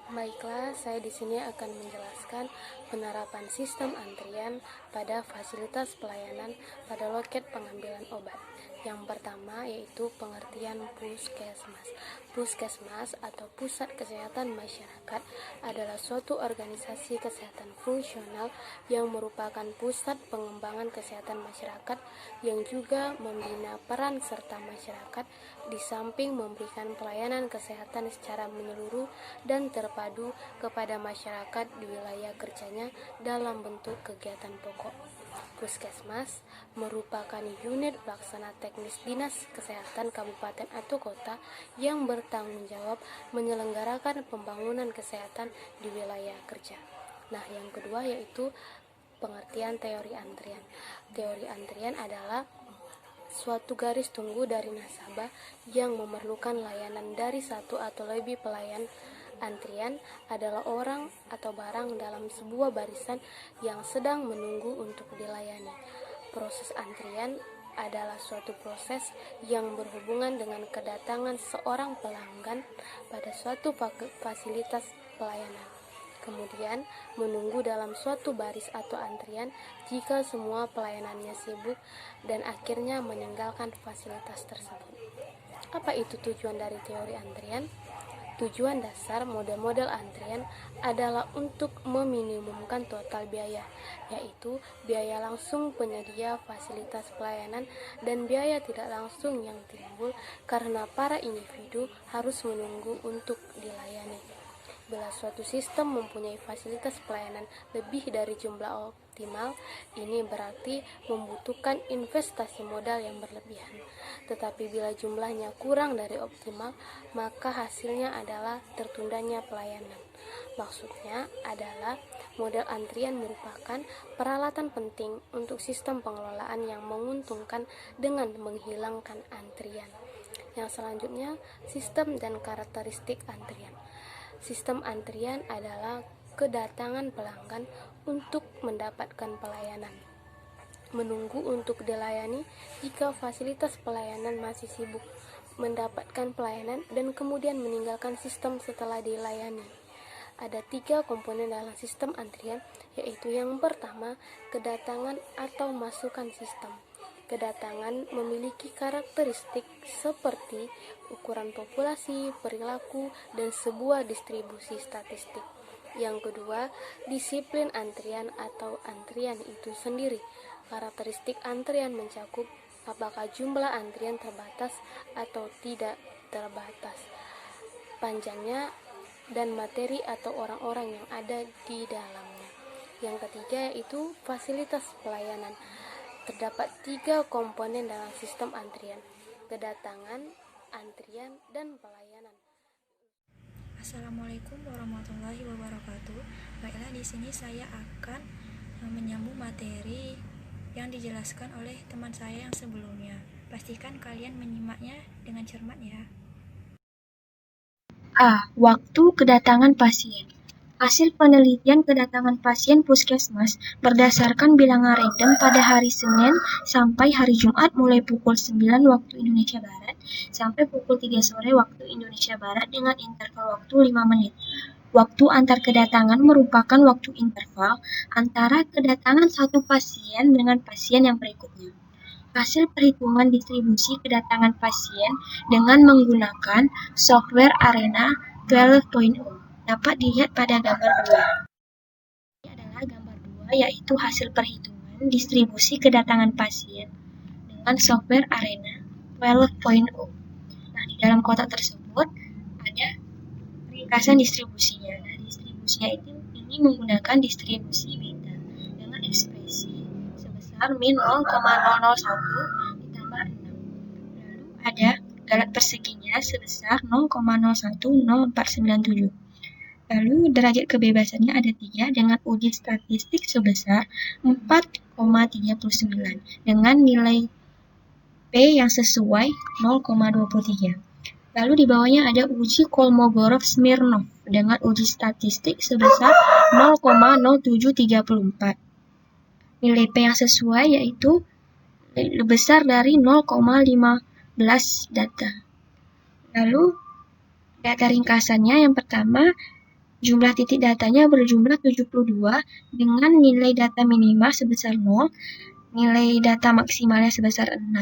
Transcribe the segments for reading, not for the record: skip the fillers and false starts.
Baiklah, saya di sini akan menjelaskan penerapan sistem antrian pada fasilitas pelayanan pada loket pengambilan obat. Yang pertama yaitu pengertian puskesmas. Puskesmas atau Pusat Kesehatan Masyarakat adalah suatu organisasi kesehatan fungsional yang merupakan pusat pengembangan kesehatan masyarakat yang juga membina peran serta masyarakat di samping memberikan pelayanan kesehatan secara menyeluruh dan terpadu kepada masyarakat di wilayah kerjanya dalam bentuk kegiatan pokok. Puskesmas merupakan unit pelaksana teknis Dinas Kesehatan Kabupaten atau Kota yang bertanggung jawab menyelenggarakan pembangunan kesehatan di wilayah kerja. Nah, yang kedua yaitu pengertian teori antrian. Teori antrian adalah suatu garis tunggu dari nasabah yang memerlukan layanan dari satu atau lebih pelayan. Antrian adalah orang atau barang dalam sebuah barisan yang sedang menunggu untuk dilayani. Proses antrian adalah suatu proses yang berhubungan dengan kedatangan seorang pelanggan pada suatu fasilitas pelayanan. Kemudian, menunggu dalam suatu baris atau antrian jika semua pelayanannya sibuk dan akhirnya meninggalkan fasilitas tersebut. Apa itu tujuan dari teori antrian? Tujuan dasar model-model antrian adalah untuk meminimumkan total biaya, yaitu biaya langsung penyedia fasilitas pelayanan dan biaya tidak langsung yang timbul karena para individu harus menunggu untuk dilayani. Bila suatu sistem mempunyai fasilitas pelayanan lebih dari jumlah optimal, ini berarti membutuhkan investasi modal yang berlebihan. Tetapi bila jumlahnya kurang dari optimal, maka hasilnya adalah tertundanya pelayanan. Maksudnya adalah model antrian merupakan peralatan penting untuk sistem pengelolaan yang menguntungkan dengan menghilangkan antrian. Yang selanjutnya, sistem dan karakteristik antrian. Sistem antrian adalah kedatangan pelanggan untuk mendapatkan pelayanan. Menunggu untuk dilayani jika fasilitas pelayanan masih sibuk, mendapatkan pelayanan dan kemudian meninggalkan sistem setelah dilayani. Ada 3 komponen dalam sistem antrian, yaitu yang pertama, kedatangan atau masukan sistem. Kedatangan memiliki karakteristik seperti ukuran populasi, perilaku, dan sebuah distribusi statistik. Yang kedua, disiplin antrian atau antrian itu sendiri. Karakteristik antrian mencakup apakah jumlah antrian terbatas atau tidak terbatas, panjangnya, dan materi atau orang-orang yang ada di dalamnya. Yang ketiga yaitu fasilitas pelayanan. Terdapat 3 komponen dalam sistem antrian: kedatangan, antrian, dan pelayanan. Assalamualaikum warahmatullahi wabarakatuh. Baiklah, di sini saya akan menyambung materi yang dijelaskan oleh teman saya yang sebelumnya. Pastikan kalian menyimaknya dengan cermat ya. A. Waktu kedatangan pasien. Hasil penelitian kedatangan pasien puskesmas berdasarkan bilangan random pada hari Senin sampai hari Jumat mulai pukul 9 waktu Indonesia Barat sampai pukul 3 sore waktu Indonesia Barat dengan interval waktu 5 menit. Waktu antar kedatangan merupakan waktu interval antara kedatangan satu pasien dengan pasien yang berikutnya. Hasil perhitungan distribusi kedatangan pasien dengan menggunakan software Arena 12.0 dapat dilihat pada gambar 2. Ini adalah gambar 2, yaitu hasil perhitungan distribusi kedatangan pasien dengan software Arena 12.0. Nah, di dalam kotak tersebut ada ringkasan distribusinya. Nah, distribusinya ini menggunakan distribusi beta dengan ekspresi sebesar min 0,001 ditambah 6. Lalu ada galat perseginya sebesar 0,010497. Lalu derajat kebebasannya ada 3 dengan uji statistik sebesar 4,39 dengan nilai P yang sesuai 0,23. Lalu di bawahnya ada uji Kolmogorov-Smirnov dengan uji statistik sebesar 0,0734. Nilai P yang sesuai yaitu lebih besar dari 0,15 data. Lalu data ringkasannya yang pertama, Jumlah titik datanya berjumlah 72 dengan nilai data minimal sebesar 0, nilai data maksimalnya sebesar 6,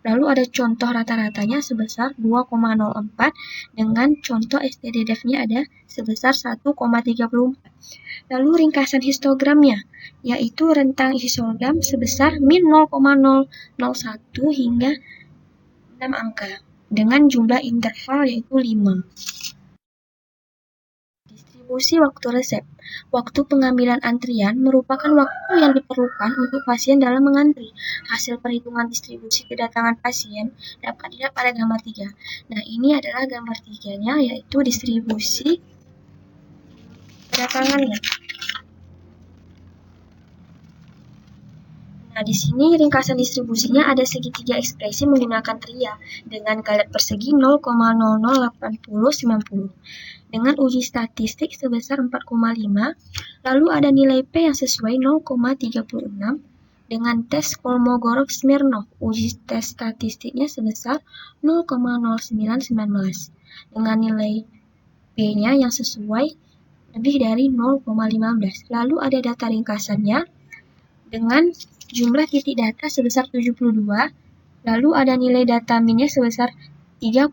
lalu ada contoh rata-ratanya sebesar 2,04 dengan contoh STDDF-nya ada sebesar 1,34. Lalu ringkasan histogramnya, yaitu rentang histogram sebesar min 0,001 hingga 6 angka dengan jumlah interval yaitu 5. Distribusi waktu resep. Waktu pengambilan antrian merupakan waktu yang diperlukan untuk pasien dalam mengantri. Hasil perhitungan distribusi kedatangan pasien dapat dilihat pada gambar 3. Nah, ini adalah gambar 3-nya, yaitu distribusi kedatangannya. Nah, di sini ringkasan distribusinya ada segitiga ekspresi menggunakan tria dengan galet persegi 0,008090 dengan uji statistik sebesar 4,5, lalu ada nilai P yang sesuai 0,36 dengan tes Kolmogorov-Smirnov, uji tes statistiknya sebesar 0,0919 dengan nilai P-nya yang sesuai lebih dari 0,15. Lalu ada data ringkasannya dengan jumlah titik data sebesar 72, lalu ada nilai data min-nya sebesar 3,8,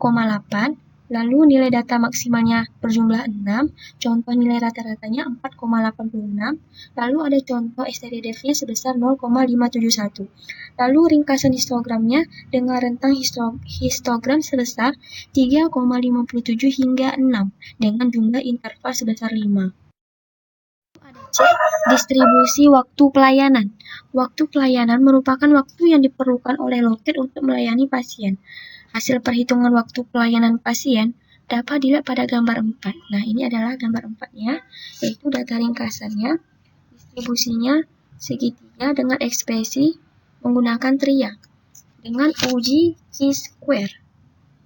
lalu nilai data maksimalnya berjumlah 6, contoh nilai rata-ratanya 4,86, lalu ada contoh STDDF-nya sebesar 0,571. Lalu ringkasan histogramnya dengan rentang histogram sebesar 3,57 hingga 6 dengan jumlah interval sebesar 5. C. Distribusi waktu pelayanan. Waktu pelayanan merupakan waktu yang diperlukan oleh loket untuk melayani pasien. Hasil perhitungan waktu pelayanan pasien dapat dilihat pada gambar 4. Nah, ini adalah gambar 4-nya, yaitu data ringkasannya, distribusinya segitiga dengan ekspresi menggunakan tria, dengan uji chi-square,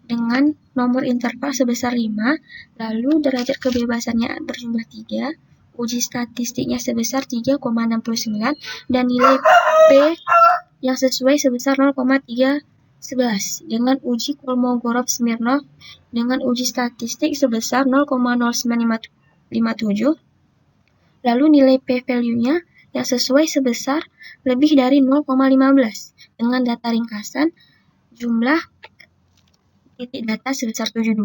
dengan nomor interval sebesar 5, lalu derajat kebebasannya berjumlah 3, uji statistiknya sebesar 3,69, dan nilai P yang sesuai sebesar 0,311 dengan uji Kolmogorov-Smirnov dengan uji statistik sebesar 0,0957, lalu nilai P value-nya yang sesuai sebesar lebih dari 0,15 dengan data ringkasan jumlah titik data sebesar 72,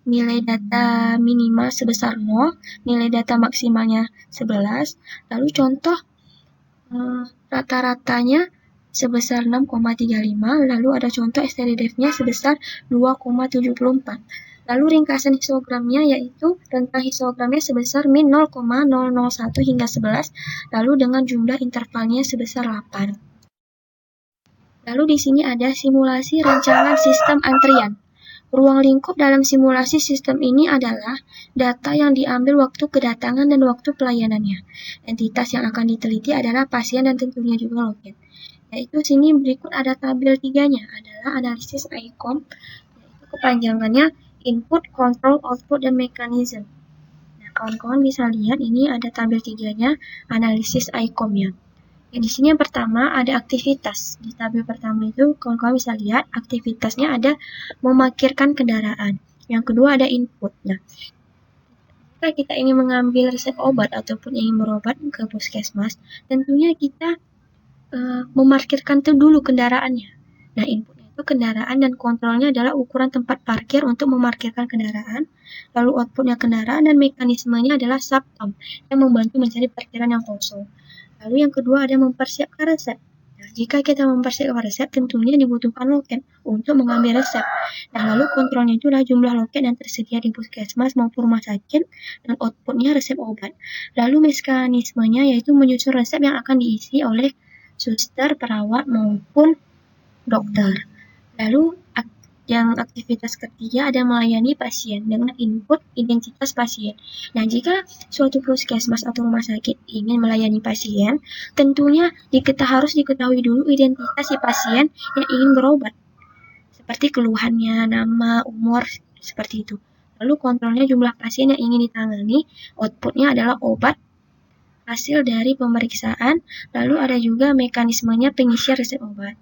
nilai data minimal sebesar 0, nilai data maksimalnya 11, lalu contoh rata-ratanya sebesar 6,35, lalu ada contoh STDDF-nya sebesar 2,74. Lalu ringkasan histogramnya yaitu rentang histogramnya sebesar min 0,001 hingga 11, lalu dengan jumlah intervalnya sebesar 8. Lalu di sini ada simulasi rancangan sistem antrian. Ruang lingkup dalam simulasi sistem ini adalah data yang diambil waktu kedatangan dan waktu pelayanannya. Entitas yang akan diteliti adalah pasien dan tentunya juga loket. Yaitu sini berikut ada tabel 3-nya adalah analisis ICOM, yaitu kepanjangannya Input, Control, Output, dan Mechanism. Nah, kawan-kawan bisa lihat ini ada tabel 3-nya analisis ICOM-nya. Di sini yang pertama ada aktivitas. Di tabel pertama itu kawan-kawan bisa lihat aktivitasnya ada memarkirkan kendaraan. Yang kedua ada input. Nah, jika kita ingin mengambil resep obat ataupun ingin berobat ke puskesmas, tentunya kita memarkirkan dulu kendaraannya. Nah, inputnya itu kendaraan dan kontrolnya adalah ukuran tempat parkir untuk memarkirkan kendaraan. Lalu outputnya kendaraan dan mekanismenya adalah subtom yang membantu mencari parkiran yang kosong. Lalu yang kedua ada mempersiapkan resep. Nah, jika kita mempersiapkan resep, tentunya dibutuhkan loket untuk mengambil resep. Nah, lalu kontrolnya itu adalah jumlah loket yang tersedia di puskesmas maupun rumah sakit, dan outputnya resep obat. Lalu mekanismenya yaitu menyusun resep yang akan diisi oleh suster, perawat, maupun dokter. Lalu yang aktivitas ketiga ada melayani pasien dengan input identitas pasien. Nah, jika suatu puskesmas atau rumah sakit ingin melayani pasien, tentunya harus diketahui dulu identitas si pasien yang ingin berobat. Seperti keluhannya, nama, umur, seperti itu. Lalu kontrolnya jumlah pasien yang ingin ditangani, outputnya adalah obat, hasil dari pemeriksaan, lalu ada juga mekanismenya pengisian resep obat.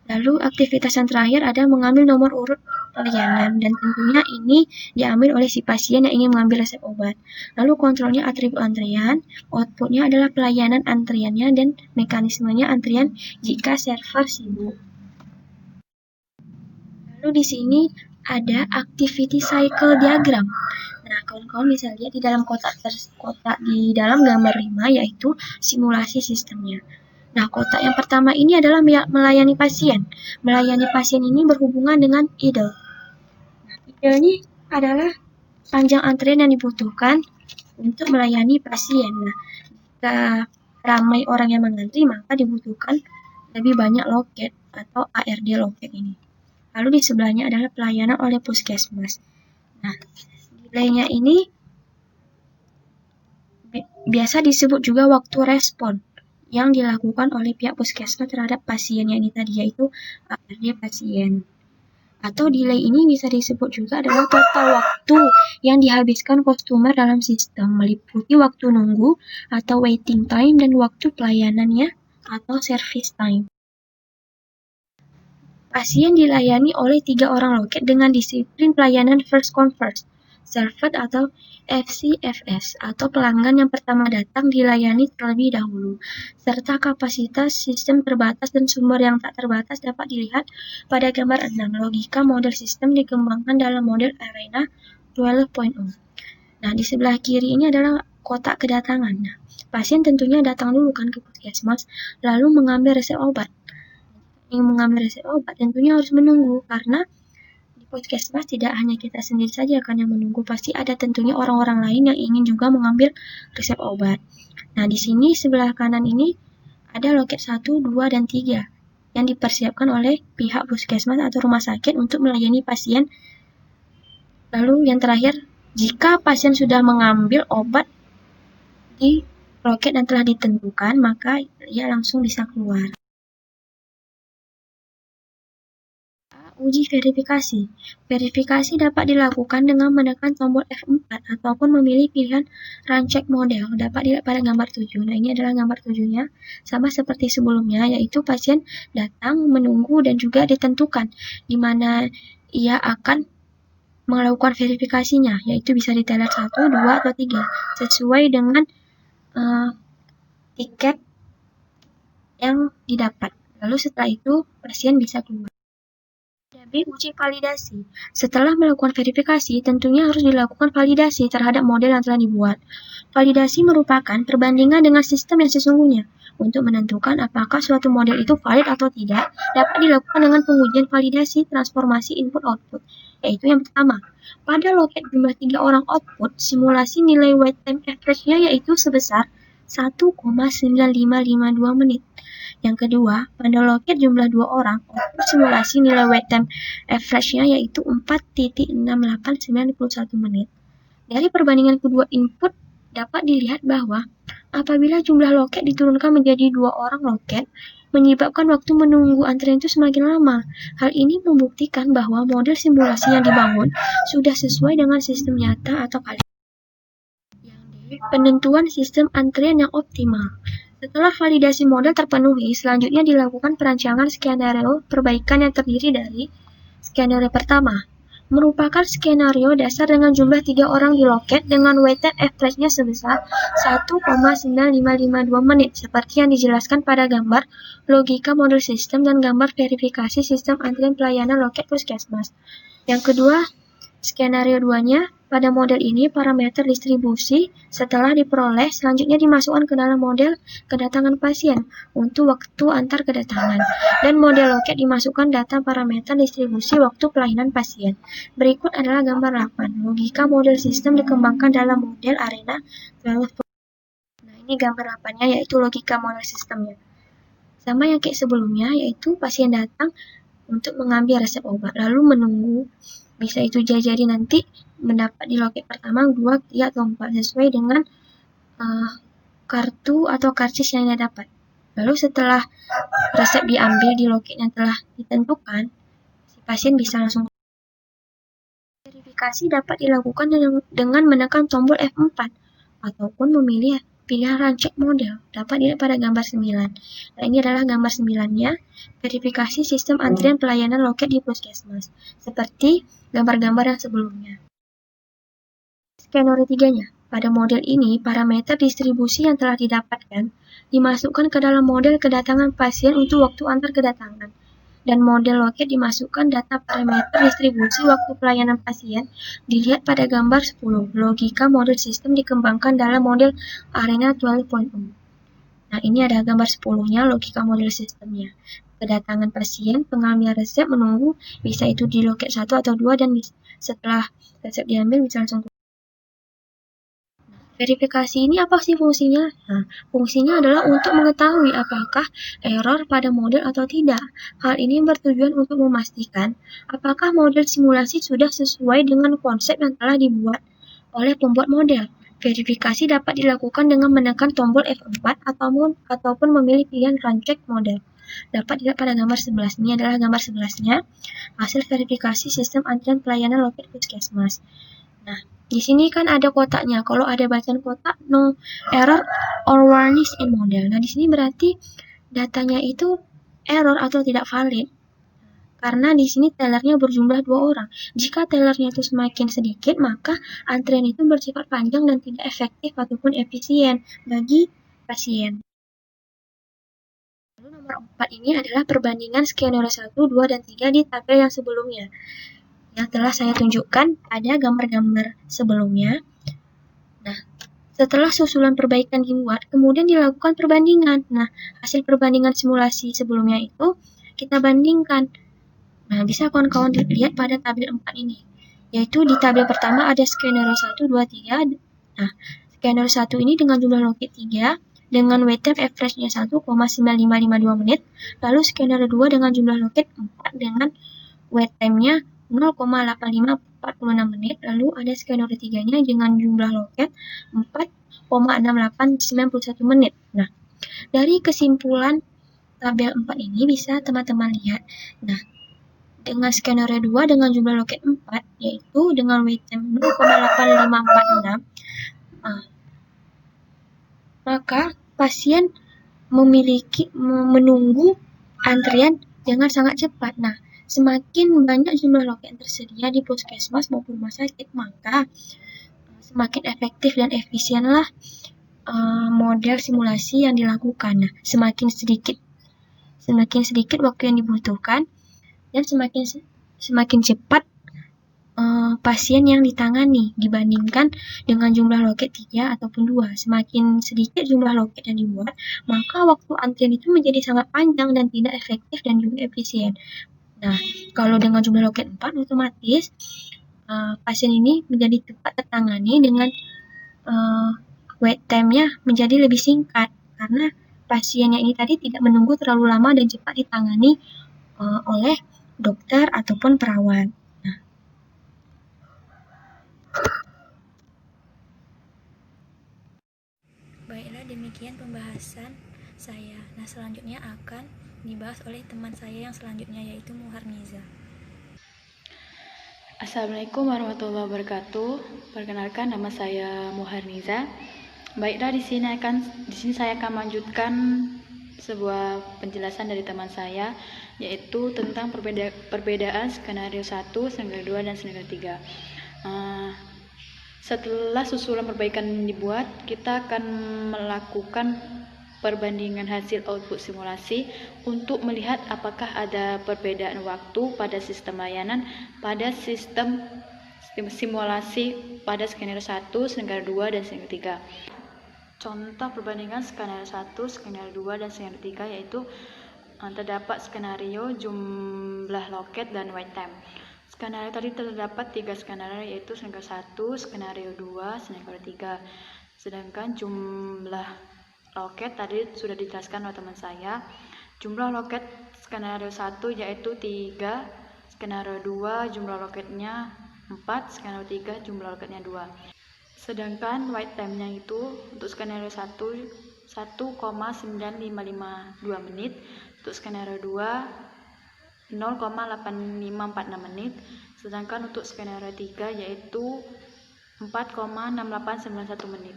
Lalu aktivitas yang terakhir ada mengambil nomor urut pelayanan, dan tentunya ini diambil oleh si pasien yang ingin mengambil resep obat. Lalu kontrolnya atribut antrian, outputnya adalah pelayanan antriannya, dan mekanismenya antrian jika server sibuk. Lalu di sini ada activity cycle diagram. Nah, kawan-kawan bisa lihat di dalam kotak di dalam gambar 5 yaitu simulasi sistemnya. Nah, kotak yang pertama ini adalah melayani pasien. Melayani pasien ini berhubungan dengan idle. Nah, idle ini adalah panjang antrian yang dibutuhkan untuk melayani pasien. Nah, jika ramai orang yang mengantri, maka dibutuhkan lebih banyak loket atau ARD loket ini. Lalu di sebelahnya adalah pelayanan oleh puskesmas. Nah, delaynya ini biasa disebut juga waktu respon yang dilakukan oleh pihak puskesmas terhadap pasien yang ini tadi, yaitu ARD pasien. Atau delay ini bisa disebut juga adalah total waktu yang dihabiskan customer dalam sistem, meliputi waktu nunggu atau waiting time dan waktu pelayanannya atau service time. Pasien dilayani oleh 3 orang loket dengan disiplin pelayanan first come first served atau FCFS, atau pelanggan yang pertama datang dilayani terlebih dahulu, serta kapasitas sistem terbatas dan sumber yang tak terbatas dapat dilihat pada gambar 6. Logika model sistem dikembangkan dalam model Arena 12.0. Nah, di sebelah kiri ini adalah kotak kedatangan. Nah, pasien tentunya datang dulu kan ke puskesmas, lalu mengambil resep obat. Yang mengambil resep obat tentunya harus menunggu, karena puskesmas tidak hanya kita sendiri saja kan yang menunggu, pasti ada tentunya orang-orang lain yang ingin juga mengambil resep obat. Nah, di sini sebelah kanan ini ada loket 1, 2, dan 3 yang dipersiapkan oleh pihak puskesmas atau rumah sakit untuk melayani pasien. Lalu yang terakhir, jika pasien sudah mengambil obat di loket yang telah ditentukan, maka ia langsung bisa keluar. Uji verifikasi. Verifikasi dapat dilakukan dengan menekan tombol F4 ataupun memilih pilihan run check model. Dapat dilihat pada gambar 7. Nah, ini adalah gambar 7-nya. Sama seperti sebelumnya, yaitu pasien datang, menunggu, dan juga ditentukan di mana ia akan melakukan verifikasinya, yaitu bisa di teller 1, 2, atau 3, sesuai dengan tiket yang didapat. Lalu setelah itu, pasien bisa keluar. Uji validasi. Setelah melakukan verifikasi, tentunya harus dilakukan validasi terhadap model yang telah dibuat. Validasi merupakan perbandingan dengan sistem yang sesungguhnya. Untuk menentukan apakah suatu model itu valid atau tidak, dapat dilakukan dengan pengujian validasi transformasi input-output. Yaitu yang pertama, pada loket jumlah 3 orang output, simulasi nilai wait time average-nya yaitu sebesar 1,9552 menit. Yang kedua, pada loket jumlah 2 orang, output simulasi nilai wait time average-nya yaitu 4,6891 menit. Dari perbandingan kedua input, dapat dilihat bahwa apabila jumlah loket diturunkan menjadi 2 orang loket, menyebabkan waktu menunggu antrian itu semakin lama. Hal ini membuktikan bahwa model simulasi yang dibangun sudah sesuai dengan sistem nyata atau kali. Yang D, penentuan sistem antrian yang optimal. Setelah validasi model terpenuhi, selanjutnya dilakukan perancangan skenario perbaikan yang terdiri dari skenario pertama, merupakan skenario dasar dengan jumlah 3 orang di loket dengan wait time average-nya sebesar 1,9552 menit, seperti yang dijelaskan pada gambar logika model sistem dan gambar verifikasi sistem antrian pelayanan loket puskesmas. Yang kedua, skenario 2-nya, pada model ini parameter distribusi setelah diperoleh selanjutnya dimasukkan ke dalam model kedatangan pasien untuk waktu antar kedatangan, dan model loket dimasukkan data parameter distribusi waktu pelayanan pasien. Berikut adalah gambar 8. Logika model sistem dikembangkan dalam model Arena 12. Nah, ini gambar 8-nya yaitu logika model sistemnya. Sama yang kayak sebelumnya, yaitu pasien datang untuk mengambil resep obat, lalu menunggu. Bisa itu jadi nanti mendapat di loket pertama, 2, 3, atau 4 sesuai dengan kartu atau karcis yang dia dapat. Lalu setelah resep diambil di loket yang telah ditentukan, si pasien bisa langsung. Verifikasi dapat dilakukan dengan menekan tombol F4 ataupun memilih pilihan rancak model dapat dilihat pada gambar 9. Nah, ini adalah gambar 9-nya, verifikasi sistem antrian pelayanan loket di puskesmas, seperti gambar-gambar yang sebelumnya. Skenario 3-nya. Pada model ini, parameter distribusi yang telah didapatkan dimasukkan ke dalam model kedatangan pasien untuk waktu antar kedatangan. Dan model loket dimasukkan data parameter distribusi waktu pelayanan pasien dilihat pada gambar 10. Logika model sistem dikembangkan dalam model Arena 12.0. Nah, ini ada gambar 10-nya, logika model sistemnya. Kedatangan pasien, pengambilan resep, menunggu, bisa itu di loket 1 atau 2, dan setelah resep diambil bisa langsung. Verifikasi ini apa sih fungsinya? Nah, fungsinya adalah untuk mengetahui apakah error pada model atau tidak. Hal ini bertujuan untuk memastikan apakah model simulasi sudah sesuai dengan konsep yang telah dibuat oleh pembuat model. Verifikasi dapat dilakukan dengan menekan tombol F4 ataupun memilih pilihan rancak model. Dapat dilihat pada gambar 11. Ini adalah gambar 11-nya, hasil verifikasi sistem antrian pelayanan loket puskesmas. Nah, di sini kan ada kotaknya. Kalau ada bacaan kotak, no error or warnings in model. Nah, di sini berarti datanya itu error atau tidak valid. Karena di sini tellernya berjumlah 2 orang. Jika tellernya itu semakin sedikit, maka antrian itu bersifat panjang dan tidak efektif ataupun efisien bagi pasien. Lalu nomor 4 ini adalah perbandingan skenario 1, 2, dan 3 di tabel yang sebelumnya, yang telah saya tunjukkan pada gambar-gambar sebelumnya. Nah, setelah susulan perbaikan dibuat, kemudian dilakukan perbandingan. Nah, hasil perbandingan simulasi sebelumnya itu kita bandingkan. Nah, bisa kawan-kawan lihat pada tabel 4 ini. Yaitu di tabel pertama ada skenario 1, 2, 3. Nah, skenario 1 ini dengan jumlah loket 3, dengan wait time average-nya 1,9552 menit. Lalu skenario 2 dengan jumlah loket 4 dengan wait time-nya 0,8546 menit. Lalu ada skenario 3-nya dengan jumlah loket 4,6891 menit. Nah, dari kesimpulan tabel 4 ini bisa teman-teman lihat. Nah, dengan skenario 2 dengan jumlah loket 4, yaitu dengan wait time 0,8546, maka pasien menunggu antrian dengan sangat cepat. Nah, semakin banyak jumlah loket yang tersedia di puskesmas maupun rumah sakit, maka semakin efektif dan efisienlah model simulasi yang dilakukan. Nah, semakin sedikit waktu yang dibutuhkan dan semakin cepat pasien yang ditangani dibandingkan dengan jumlah loket 3 ataupun 2. Semakin sedikit jumlah loket yang dibuat, maka waktu antrian itu menjadi sangat panjang dan tidak efektif dan juga efisien. Nah, kalau dengan jumlah loket 4, otomatis pasien ini menjadi cepat tertangani dengan wait time-nya menjadi lebih singkat, karena pasiennya ini tadi tidak menunggu terlalu lama dan cepat ditangani oleh dokter ataupun perawat. Baiklah, demikian pembahasan saya. Nah, selanjutnya akan dibahas oleh teman saya yang selanjutnya, yaitu Muharniza. Assalamualaikum warahmatullahi wabarakatuh. Perkenalkan, nama saya Muharniza. Baiklah, di sini saya akan melanjutkan sebuah penjelasan dari teman saya, yaitu tentang perbedaan skenario 1, skenario 2, dan skenario 3. Setelah susulan perbaikan dibuat, kita akan melakukan perbandingan hasil output simulasi untuk melihat apakah ada perbedaan waktu pada sistem layanan pada sistem simulasi pada skenario 1, skenario 2, dan skenario 3. Contoh perbandingan skenario 1, skenario 2, dan skenario 3 yaitu terdapat skenario jumlah loket dan wait time. Skenario tadi terdapat 3 skenario, yaitu skenario 1, skenario 2, skenario 3. Sedangkan jumlah loket tadi sudah dijelaskan oleh teman saya. Jumlah loket skenario 1 yaitu 3, skenario 2 jumlah loketnya 4, skenario 3 jumlah loketnya 2. Sedangkan wait time-nya itu untuk skenario 1 1,9552 menit, untuk skenario 2 0,8546 menit, sedangkan untuk skenario 3 yaitu 4,6891 menit.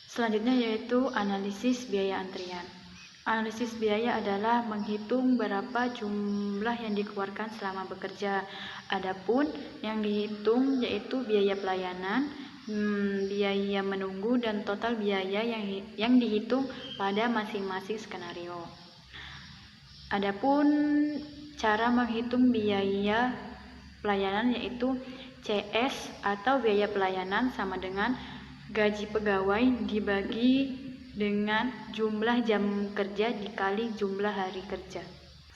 Selanjutnya yaitu analisis biaya antrian. Analisis biaya adalah menghitung berapa jumlah yang dikeluarkan selama bekerja. Adapun yang dihitung yaitu biaya pelayanan, biaya menunggu, dan total biaya yang dihitung pada masing-masing skenario. Adapun cara menghitung biaya pelayanan yaitu CS atau biaya pelayanan sama dengan gaji pegawai dibagi dengan jumlah jam kerja dikali jumlah hari kerja.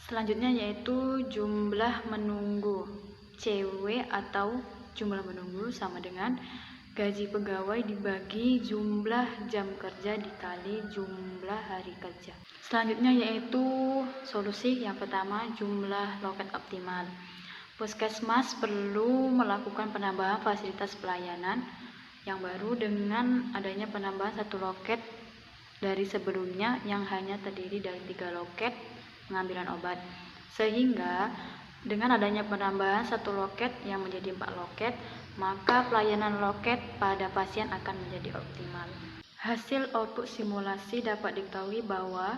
Selanjutnya yaitu jumlah menunggu, CW atau jumlah menunggu sama dengan gaji pegawai dibagi jumlah jam kerja dikali jumlah hari kerja. Selanjutnya yaitu solusi yang pertama, jumlah loket optimal. Puskesmas perlu melakukan penambahan fasilitas pelayanan yang baru dengan adanya penambahan 1 loket dari sebelumnya yang hanya terdiri dari 3 loket pengambilan obat, sehingga dengan adanya penambahan 1 loket yang menjadi 4 loket, maka pelayanan loket pada pasien akan menjadi optimal. Hasil output simulasi dapat diketahui bahwa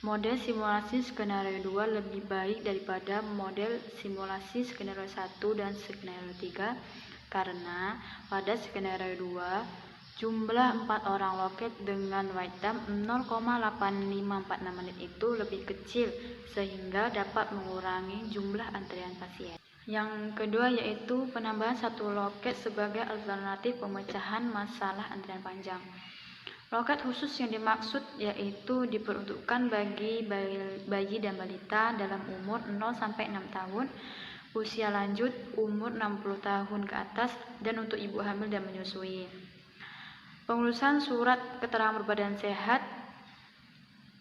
model simulasi skenario 2 lebih baik daripada model simulasi skenario 1 dan skenario 3 karena pada skenario 2 jumlah 4 orang loket dengan wait time 0,8546 menit itu lebih kecil sehingga dapat mengurangi jumlah antrian pasien. Yang kedua yaitu penambahan 1 loket sebagai alternatif pemecahan masalah antrian panjang. Loket khusus yang dimaksud yaitu diperuntukkan bagi bayi dan balita dalam umur 0-6 tahun, usia lanjut umur 60 tahun ke atas, dan untuk ibu hamil dan menyusui. Pengurusan surat keterangan berbadan sehat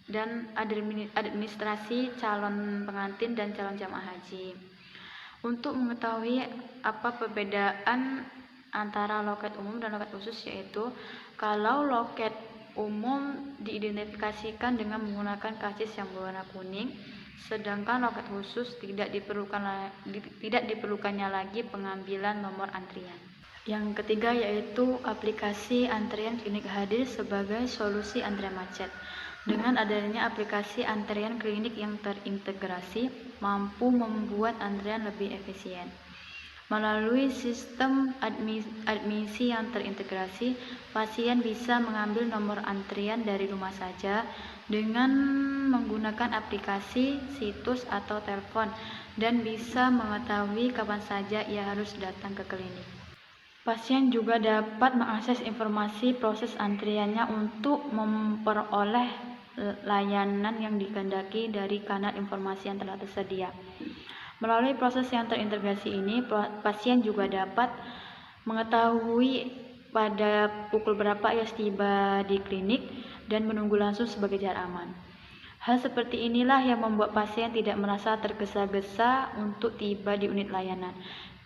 dan administrasi calon pengantin dan calon jamaah haji. Untuk mengetahui apa perbedaan antara loket umum dan loket khusus yaitu kalau loket umum diidentifikasikan dengan menggunakan karcis yang berwarna kuning, sedangkan loket khusus tidak diperlukannya lagi pengambilan nomor antrian. Yang ketiga yaitu aplikasi antrian klinik hadir sebagai solusi antrian macet. Dengan adanya aplikasi antrian klinik yang terintegrasi, mampu membuat antrian lebih efisien. Melalui sistem admisi yang terintegrasi, pasien bisa mengambil nomor antrian dari rumah saja dengan menggunakan aplikasi, situs, atau telepon, dan bisa mengetahui kapan saja ia harus datang ke klinik. Pasien juga dapat mengakses informasi proses antriannya untuk memperoleh layanan yang dikehendaki dari kanal informasi yang telah tersedia. Melalui proses yang terintegrasi ini, pasien juga dapat mengetahui pada pukul berapa ia tiba di klinik dan menunggu langsung sebagai jarak aman. Hal seperti inilah yang membuat pasien tidak merasa tergesa-gesa untuk tiba di unit layanan.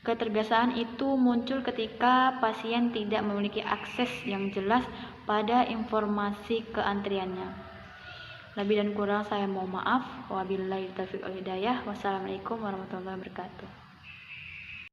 Ketergesaan itu muncul ketika pasien tidak memiliki akses yang jelas pada informasi keantriannya. Lebih dan kurang saya mohon maaf. Wabillahi taufiq wal hidayah. Wassalamualaikum warahmatullahi wabarakatuh.